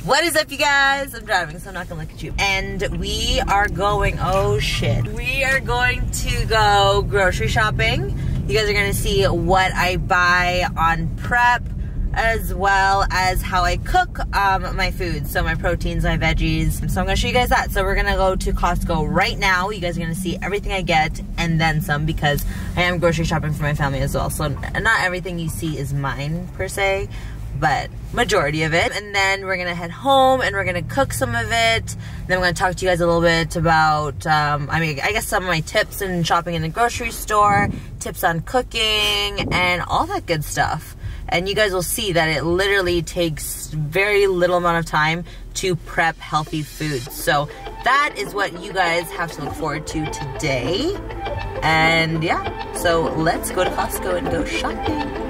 What is up, you guys? I'm driving, so I'm not gonna look at you. And we are going, oh shit. We are going to go grocery shopping. You guys are gonna see what I buy on prep, as well as how I cook my food. So my proteins, my veggies. So I'm gonna show you guys that. So we're gonna go to Costco right now. You guys are gonna see everything I get and then some, because I am grocery shopping for my family as well. So not everything you see is mine per se, but majority of it. And then we're gonna head home and we're gonna cook some of it. Then I'm gonna talk to you guys a little bit about, I guess some of my tips in shopping in the grocery store, tips on cooking, and all that good stuff. And you guys will see that it literally takes very little amount of time to prep healthy foods. So that is what you guys have to look forward to today. And yeah, so let's go to Costco and go shopping.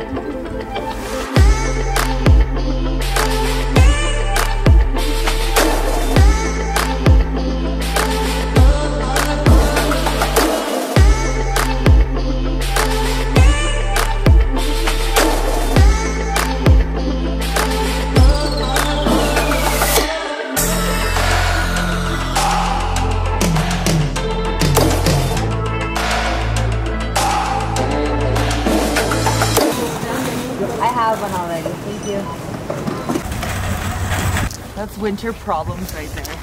One already, thank you. That's winter problems right there.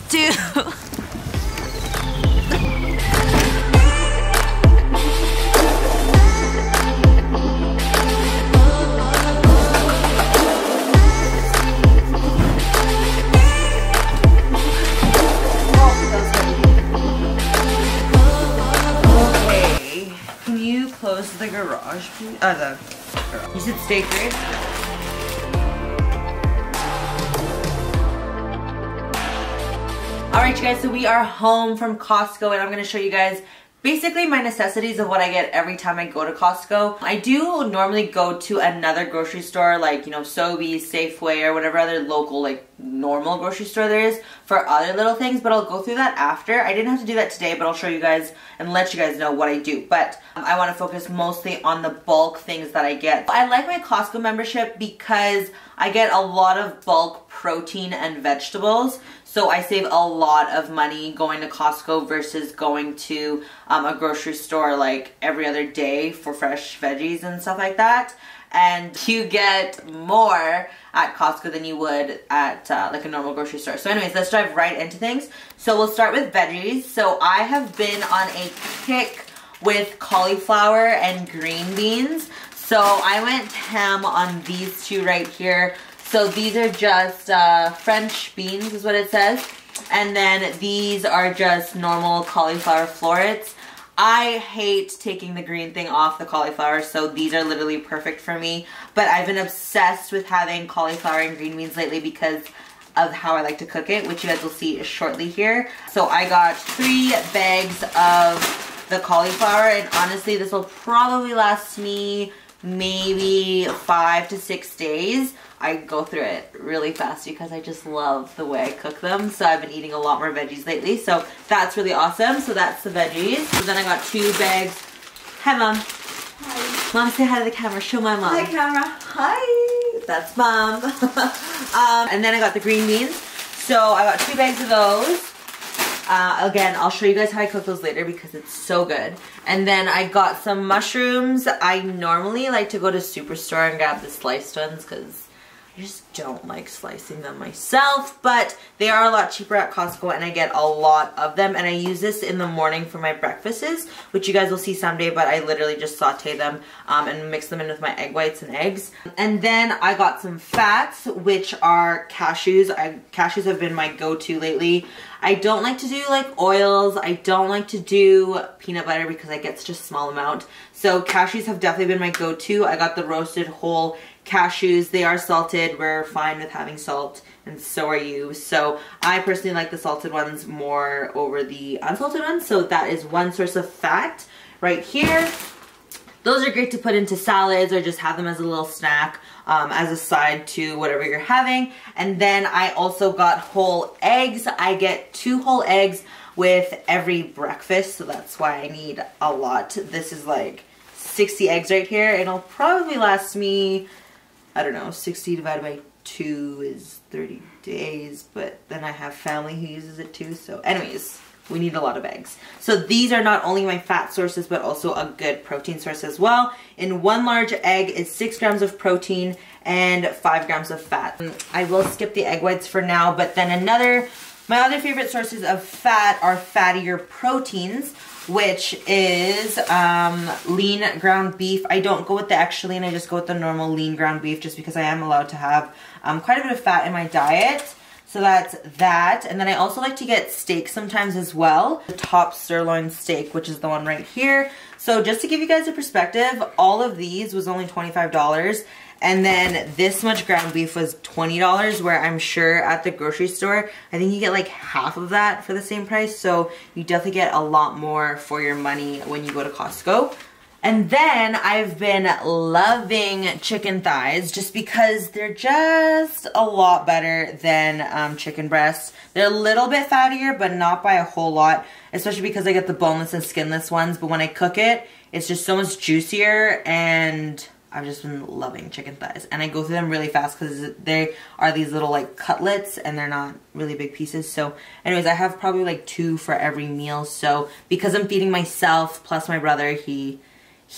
Dude. Close the garage, please. The garage. You said stay free? Alright, you guys, so we are home from Costco and I'm going to show you guys basically my necessities of what I get every time I go to Costco. I do normally go to another grocery store like, you know, Sobeys, Safeway, or whatever other local, like, normal grocery store there is for other little things, but I'll go through that after. I didn't have to do that today, but I'll show you guys and let you guys know what I do. But I want to focus mostly on the bulk things that I get. I like my Costco membership because I get a lot of bulk protein and vegetables. So I save a lot of money going to Costco versus going to a grocery store like every other day for fresh veggies and stuff like that. And you get more at Costco than you would at like a normal grocery store. So anyways, let's dive right into things. So we'll start with veggies. So I have been on a kick with cauliflower and green beans. So I went ham on these two right here. So these are just French beans is what it says. And then these are just normal cauliflower florets. I hate taking the green thing off the cauliflower, so these are literally perfect for me. But I've been obsessed with having cauliflower and green beans lately because of how I like to cook it, which you guys will see shortly here. So I got 3 bags of the cauliflower, and honestly this will probably last me maybe 5 to 6 days. I go through it really fast because I just love the way I cook them. So I've been eating a lot more veggies lately. So that's really awesome. So that's the veggies. So then I got 2 bags. Hi, Mom. Hi. Mom, say hi to the camera. Show my mom. Hi, camera. Hi. That's Mom. And then I got the green beans. So I got 2 bags of those. Again, I'll show you guys how I cook those later because it's so good. And then I got some mushrooms. I normally like to go to Superstore and grab the sliced ones because I just don't like slicing them myself, but they are a lot cheaper at Costco and I get a lot of them, and I use this in the morning for my breakfasts, which you guys will see someday, but I literally just saute them and mix them in with my egg whites and eggs. And then I got some fats, which are cashews. Cashews have been my go-to lately. I don't like to do like oils. I don't like to do peanut butter because I get such a small amount. So cashews have definitely been my go-to. I got the roasted whole cashews. They are salted. We're fine with having salt, and so are you. So I personally like the salted ones more over the unsalted ones. So that is one source of fat right here. Those are great to put into salads or just have them as a little snack, as a side to whatever you're having. And then I also got whole eggs. I get 2 whole eggs with every breakfast, so that's why I need a lot. This is like 60 eggs right here. It'll probably last me, I don't know, 60 divided by 2 is 30 days, but then I have family who uses it too. So anyways, we need a lot of eggs. So these are not only my fat sources, but also a good protein source as well. In one large egg is 6 grams of protein and 5 grams of fat. I will skip the egg whites for now, but then my other favorite sources of fat are fattier proteins, which is lean ground beef. I don't go with the extra lean, I just go with the normal lean ground beef just because I am allowed to have quite a bit of fat in my diet. So that's that. And then I also like to get steak sometimes as well. The top sirloin steak, which is the one right here. So just to give you guys a perspective, all of these was only $25. And then this much ground beef was $20, where I'm sure at the grocery store, I think you get like half of that for the same price. So you definitely get a lot more for your money when you go to Costco. And then I've been loving chicken thighs just because they're just a lot better than chicken breasts. They're a little bit fattier, but not by a whole lot, especially because I get the boneless and skinless ones. But when I cook it, it's just so much juicier, and I've just been loving chicken thighs. And I go through them really fast because they are these little like cutlets and they're not really big pieces. So anyways, I have probably like 2 for every meal. So because I'm feeding myself plus my brother, he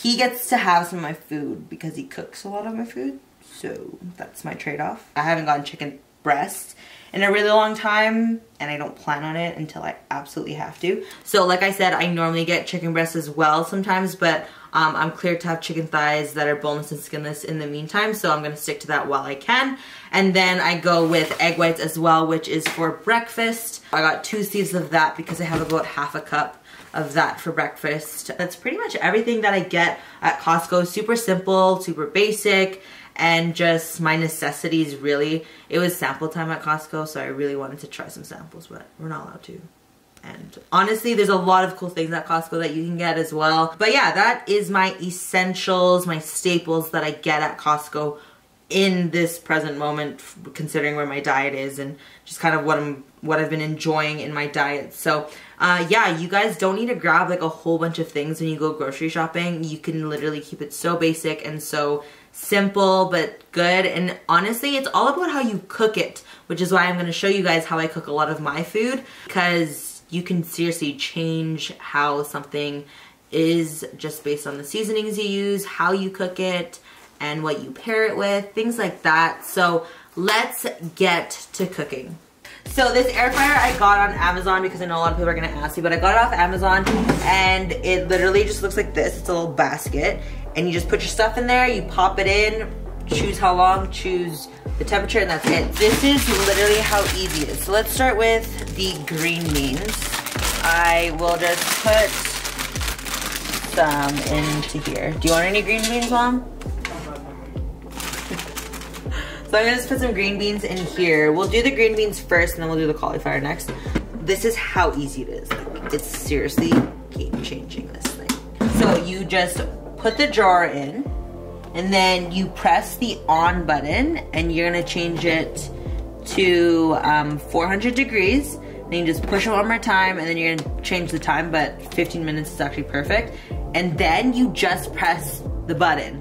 gets to have some of my food because he cooks a lot of my food. So that's my trade-off. I haven't gotten chicken breast in a really long time, and I don't plan on it until I absolutely have to. So like I said, I normally get chicken breast as well sometimes, but I'm cleared to have chicken thighs that are boneless and skinless in the meantime, so I'm gonna stick to that while I can. And then I go with egg whites as well, which is for breakfast. I got 2 sieves of that because I have about half a cup of that for breakfast. That's pretty much everything that I get at Costco. Super simple, super basic, and just my necessities really. It was sample time at Costco, so I really wanted to try some samples, but we're not allowed to. And honestly, there's a lot of cool things at Costco that you can get as well. But yeah, that is my essentials, my staples that I get at Costco in this present moment, considering where my diet is and just kind of what I've been enjoying in my diet. So yeah, you guys don't need to grab like a whole bunch of things when you go grocery shopping. You can literally keep it so basic and so simple but good. And honestly, it's all about how you cook it, which is why I'm going to show you guys how I cook a lot of my food, because you can seriously change how something is just based on the seasonings you use, how you cook it, and what you pair it with, things like that. So let's get to cooking. So this air fryer I got on Amazon because I know a lot of people are gonna ask me, but I got it off Amazon and it literally just looks like this. It's a little basket and you just put your stuff in there, you pop it in, choose how long, choose the temperature, and that's it. This is literally how easy it is. So let's start with the green beans. I will just put some into here. Do you want any green beans, Mom? So I'm gonna just put some green beans in here. We'll do the green beans first and then we'll do the cauliflower next. This is how easy it is. Like, it's seriously game changing, this thing. So you just put the jar in and then you press the on button and you're gonna change it to 400 degrees. Then you just push it one more time and then you're gonna change the time, but 15 minutes is actually perfect. And then you just press the button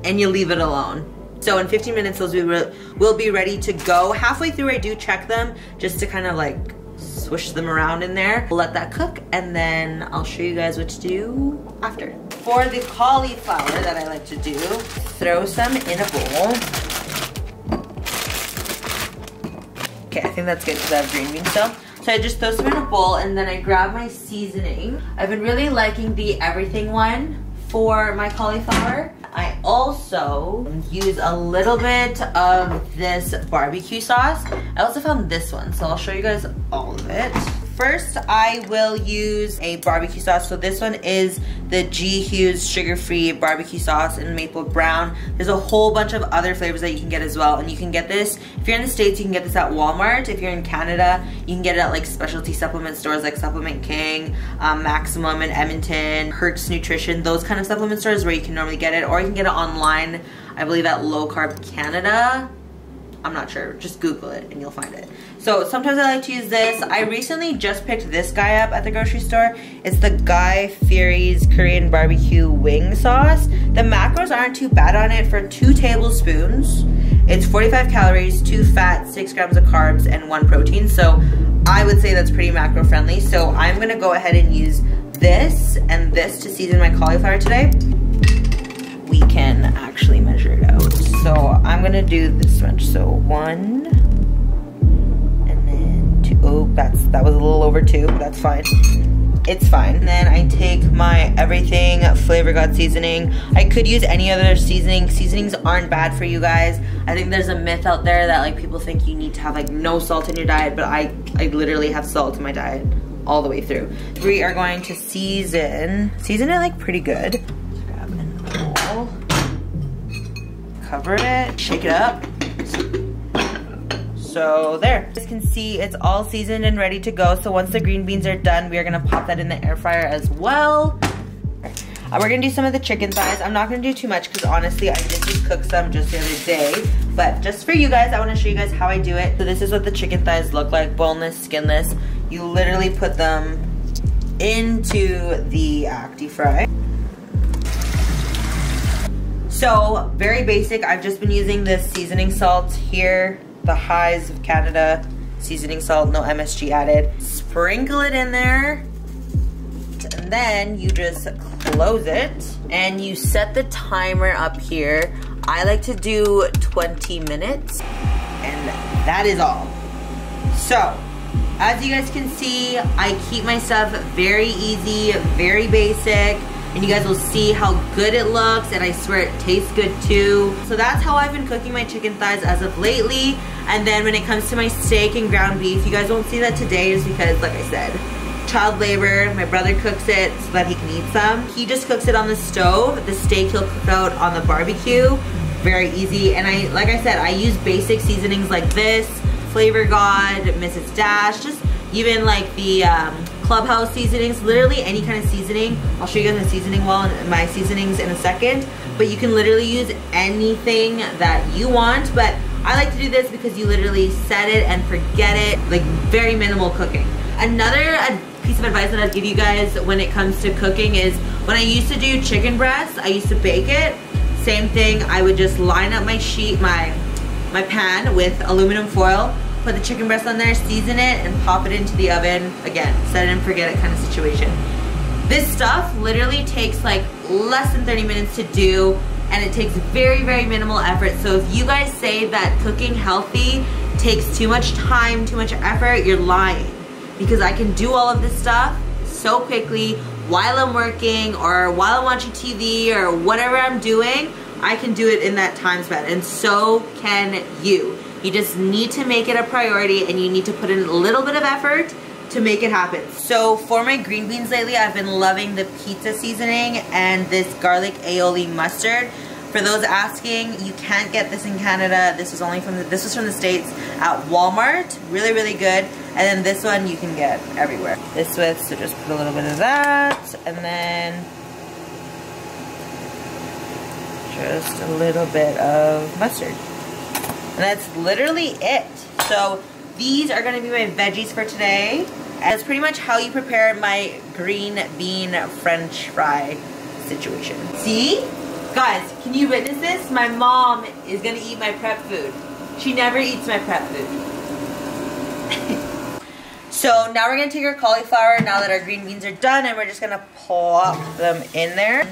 and you leave it alone. So in 15 minutes, those will be ready to go. Halfway through, I do check them just to kind of like swish them around in there. Let that cook, and then I'll show you guys what to do after. For the cauliflower that I like to do, throw some in a bowl. Okay, I think that's good because I have green beans still. So I just throw some in a bowl, and then I grab my seasoning. I've been really liking the everything one for my cauliflower. I also use a little bit of this barbecue sauce. I also found this one, so I'll show you guys all of it. First, I will use a barbecue sauce. So this one is the G. Hughes sugar-free barbecue sauce in maple brown. There's a whole bunch of other flavors that you can get as well, and you can get this, if you're in the States, you can get this at Walmart. If you're in Canada, you can get it at like specialty supplement stores like Supplement King, Maximum in Edmonton, Hertz Nutrition, those kind of supplement stores where you can normally get it, or you can get it online, I believe at Low Carb Canada. I'm not sure. Just Google it and you'll find it. So sometimes I like to use this. I recently just picked this guy up at the grocery store. It's the Guy Fieri's Korean barbecue wing sauce. The macros aren't too bad on it. For 2 tablespoons, it's 45 calories, 2 fat, 6 grams of carbs, and 1 protein. So I would say that's pretty macro friendly. So I'm gonna go ahead and use this and this to season my cauliflower today. We can actually measure it out. So I'm gonna do this much. So 1, and then 2. Oh, that was a little over 2, but that's fine. It's fine. And then I take my everything Flavor God seasoning. I could use any other seasoning. Seasonings aren't bad for you guys. I think there's a myth out there that like people think you need to have like no salt in your diet, but I literally have salt in my diet all the way through. We are going to season it like pretty good. Grab and roll. Cover it, shake it up. So there, you can see it's all seasoned and ready to go. So once the green beans are done, we are gonna pop that in the air fryer as well. We're gonna do some of the chicken thighs. I'm not gonna do too much because honestly, I did just cook some just the other day. But just for you guys, I wanna show you guys how I do it. So this is what the chicken thighs look like, boneless, skinless. You literally put them into the deep fry. So very basic, I've just been using this seasoning salt here. The Highs of Canada seasoning salt, no MSG added. Sprinkle it in there, and then you just close it, and you set the timer up here. I like to do 20 minutes, and that is all. So, as you guys can see, I keep my stuff very easy, very basic, and you guys will see how good it looks, and I swear it tastes good too. So that's how I've been cooking my chicken thighs as of lately. And then when it comes to my steak and ground beef, you guys won't see that today just because, like I said, child labor. My brother cooks it so that he can eat some. He just cooks it on the stove. The steak he'll cook out on the barbecue. Very easy. And like I said, I use basic seasonings like this, Flavor God, Mrs. Dash, just even like the Clubhouse seasonings, literally any kind of seasoning. I'll show you guys the seasoning wall and my seasonings in a second, but you can literally use anything that you want. But I like to do this because you literally set it and forget it, like very minimal cooking. Another piece of advice that I'd give you guys when it comes to cooking is when I used to do chicken breasts, I used to bake it. Same thing, I would just line up my sheet, my pan with aluminum foil, put the chicken breast on there, season it, and pop it into the oven. Again, set it and forget it kind of situation. This stuff literally takes like less than 30 minutes to do, and it takes very, very minimal effort. So if you guys say that cooking healthy takes too much time, too much effort, you're lying. Because I can do all of this stuff so quickly while I'm working or while I'm watching TV or whatever I'm doing. I can do it in that time span, and so can you. You just need to make it a priority, and you need to put in a little bit of effort to make it happen. So for my green beans lately, I've been loving the pizza seasoning and this garlic aioli mustard. For those asking, you can't get this in Canada. This was from the States at Walmart. Really, really good. And then this one you can get everywhere. This with, so just put a little bit of that, and then just a little bit of mustard. And that's literally it. So these are gonna be my veggies for today. And that's pretty much how you prepare my green bean French fry situation. See? Guys, can you witness this? My mom is gonna eat my prep food. She never eats my prep food. So now we're gonna take our cauliflower now that our green beans are done, and we're just gonna plop them in there.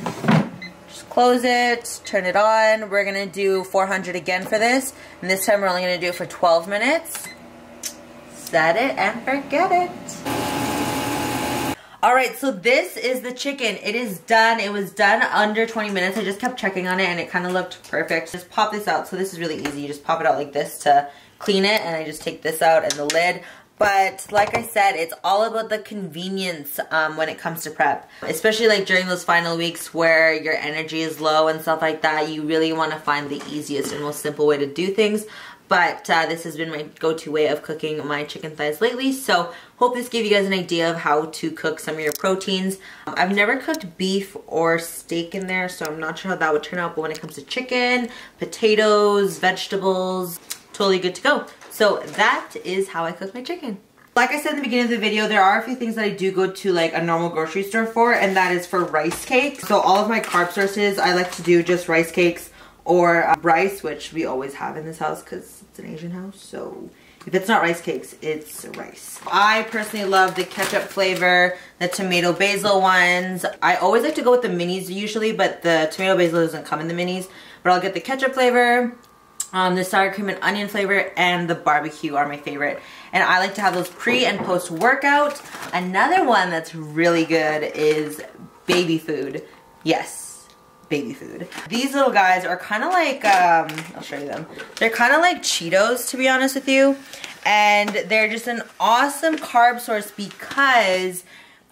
Just close it, turn it on. We're gonna do 400 again for this, and this time we're only gonna do it for 12 minutes. Set it and forget it. Alright, so this is the chicken. It is done. It was done under 20 minutes. I just kept checking on it and it kind of looked perfect. Just pop this out. So this is really easy. You just pop it out like this to clean it, and I just take this out and the lid. But like I said, it's all about the convenience when it comes to prep. Especially like during those final weeks where your energy is low and stuff like that. You really want to find the easiest and most simple way to do things. But this has been my go-to way of cooking my chicken thighs lately. So hope this gave you guys an idea of how to cook some of your proteins. I've never cooked beef or steak in there, so I'm not sure how that would turn out. But when it comes to chicken, potatoes, vegetables, totally good to go. So that is how I cook my chicken. Like I said in the beginning of the video, there are a few things that I do go to like a normal grocery store for, and that is for rice cakes. So all of my carb sources, I like to do just rice cakes or rice, which we always have in this house because it's an Asian house. So if it's not rice cakes, it's rice. I personally love the ketchup flavor, the tomato basil ones. I always like to go with the minis usually, but the tomato basil doesn't come in the minis. But I'll get the ketchup flavor, the sour cream and onion flavor, and the barbecue are my favorite. And I like to have those pre and post workout. Another one that's really good is baby food. Yes, baby food. These little guys are kind of like, I'll show you them. They're kind of like Cheetos, to be honest with you. And they're just an awesome carb source because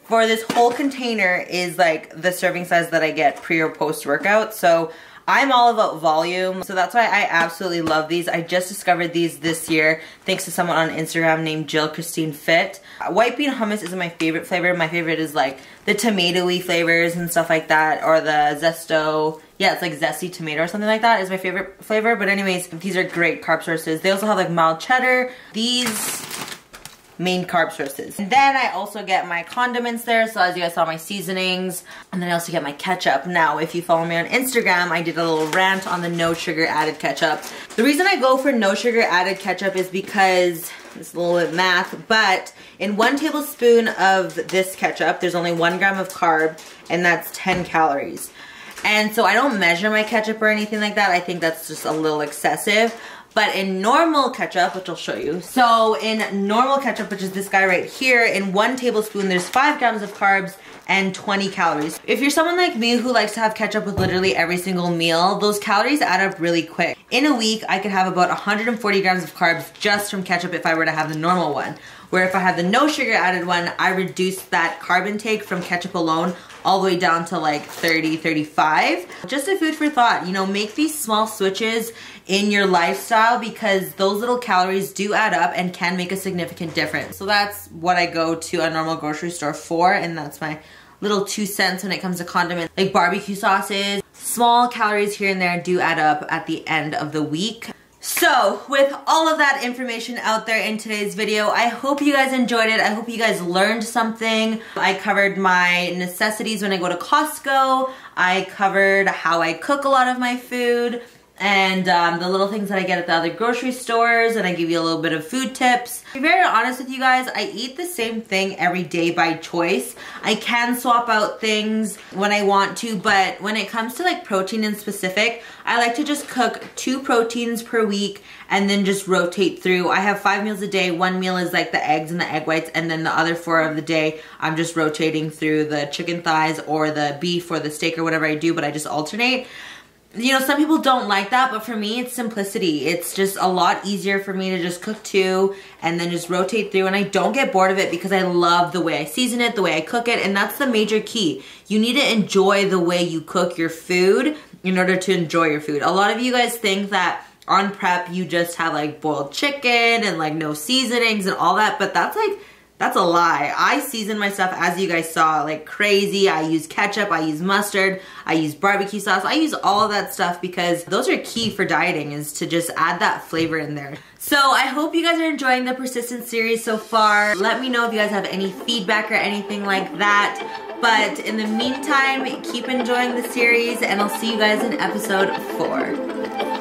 for this whole container is like the serving size that I get pre or post workout. So I'm all about volume, so that's why I absolutely love these. I just discovered these this year thanks to someone on Instagram named Jill Christine Fit. White bean hummus isn't my favorite flavor. My favorite is like the tomatoey flavors and stuff like that, or the zesto. Yeah, it's like zesty tomato or something like that is my favorite flavor. But anyways, these are great carb sources. They also have like mild cheddar. These main carb sources. And then I also get my condiments there, so as you guys saw, my seasonings, and then I also get my ketchup. Now, if you follow me on Instagram, I did a little rant on the no sugar added ketchup. The reason I go for no sugar added ketchup is because it's a little bit math, but in 1 tablespoon of this ketchup, there's only 1 gram of carb, and that's 10 calories. And so I don't measure my ketchup or anything like that. I think that's just a little excessive. But in normal ketchup, which I'll show you. So in normal ketchup, which is this guy right here, in 1 tablespoon, there's 5 grams of carbs and 20 calories. If you're someone like me who likes to have ketchup with literally every single meal, those calories add up really quick. In a week, I could have about 140 grams of carbs just from ketchup if I were to have the normal one. Where if I had the no sugar added one, I reduce that carb intake from ketchup alone all the way down to like 30, 35. Just a food for thought, you know, make these small switches in your lifestyle because those little calories do add up and can make a significant difference. So that's what I go to a normal grocery store for, and that's my little 2 cents when it comes to condiments. Like barbecue sauces, small calories here and there do add up at the end of the week. So with all of that information out there in today's video, I hope you guys enjoyed it. I hope you guys learned something. I covered my necessities when I go to Costco. I covered how I cook a lot of my food, and the little things that I get at the other grocery stores, and I give you a little bit of food tips. To be very honest with you guys, I eat the same thing every day by choice. I can swap out things when I want to, but when it comes to like protein in specific, I like to just cook 2 proteins per week and then just rotate through. I have 5 meals a day. 1 meal is like the eggs and the egg whites, and then the other 4 of the day, I'm just rotating through the chicken thighs or the beef or the steak or whatever I do, but I just alternate. You know, some people don't like that, but for me, it's simplicity. It's just a lot easier for me to just cook 2 and then just rotate through, and I don't get bored of it because I love the way I season it, the way I cook it, and that's the major key. You need to enjoy the way you cook your food in order to enjoy your food. A lot of you guys think that on prep, you just have like boiled chicken and like no seasonings and all that, but that's a lie. I season my stuff, as you guys saw, like crazy. I use ketchup, I use mustard, I use barbecue sauce. I use all of that stuff because those are key for dieting, is to just add that flavor in there. So I hope you guys are enjoying the persistent series so far. Let me know if you guys have any feedback or anything like that. But in the meantime, keep enjoying the series, and I'll see you guys in episode 4.